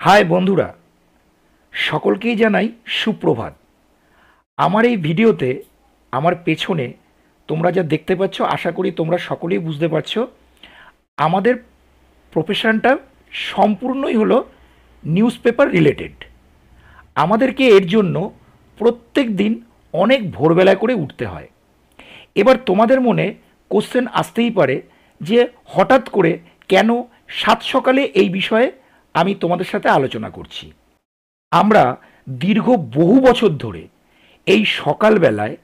High বন্ধুরা, সকলকেই জানাই সুপ্রভাত। আমার এই ভিডিওতে আমার পেছনে তোমরা যা দেখতে পাচ্ছ, আশা করি তোমরা সকলেই বুঝতে পারছো। আমাদের প্রফেশনটা সম্পূর্ণই হলো নিউজ পেপার রিলেটেড। আমাদেরকে এর জন্য প্রত্যেক দিন অনেক ভোরবেলায় করে উঠতে হয়। এবার তোমাদের মনে কোশ্চেন আসতেই পারে যে হঠাৎ করে কেন সাত সকালে এই বিষয়ে আমি তোমাদের সাথে আলোচনা করছি। আমরা দীর্ঘ বহু বছর ধরে এই সকালবেলায়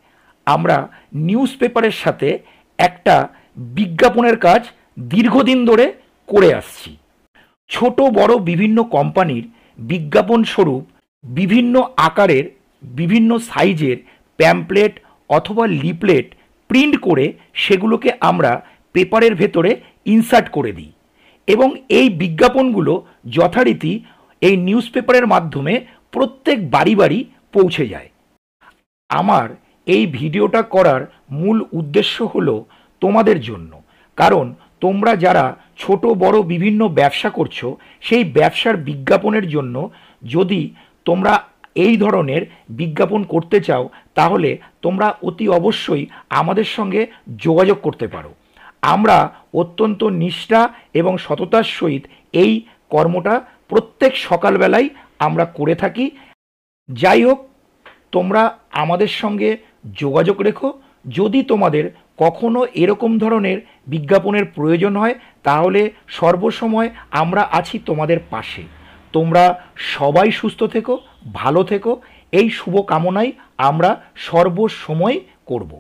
আমরা নিউজ পেপারের সাথে একটা বিজ্ঞাপনের কাজ দীর্ঘদিন ধরে করে আসছি। ছোট বড় বিভিন্ন কোম্পানির বিজ্ঞাপন স্বরূপ বিভিন্ন আকারের বিভিন্ন সাইজের প্যাম্পলেট অথবা লিফলেট প্রিন্ট করে সেগুলোকে আমরা পেপারের ভেতরে ইনসার্ট করে দিই এবং এই বিজ্ঞাপনগুলো যথারীতি এই নিউজ পেপারের মাধ্যমে প্রত্যেক বাড়ি বাড়ি পৌঁছে যায়। আমার এই ভিডিওটা করার মূল উদ্দেশ্য হলো তোমাদের জন্য, কারণ তোমরা যারা ছোট বড় বিভিন্ন ব্যবসা করছো সেই ব্যবসার বিজ্ঞাপনের জন্য যদি তোমরা এই ধরনের বিজ্ঞাপন করতে চাও তাহলে তোমরা অতি অবশ্যই আমাদের সঙ্গে যোগাযোগ করতে পারো। আমরা অত্যন্ত নিষ্ঠা এবং সততার সহিত এই কর্মটা প্রত্যেক সকালবেলায় আমরা করে থাকি। যাই হোক, তোমরা আমাদের সঙ্গে যোগাযোগ রেখো। যদি তোমাদের কখনো এরকম ধরনের বিজ্ঞাপনের প্রয়োজন হয় তাহলে সর্বসময় আমরা আছি তোমাদের পাশে। তোমরা সবাই সুস্থ থেকো, ভালো থেকো, এই শুভ কামনাই আমরা সর্বসময় করব।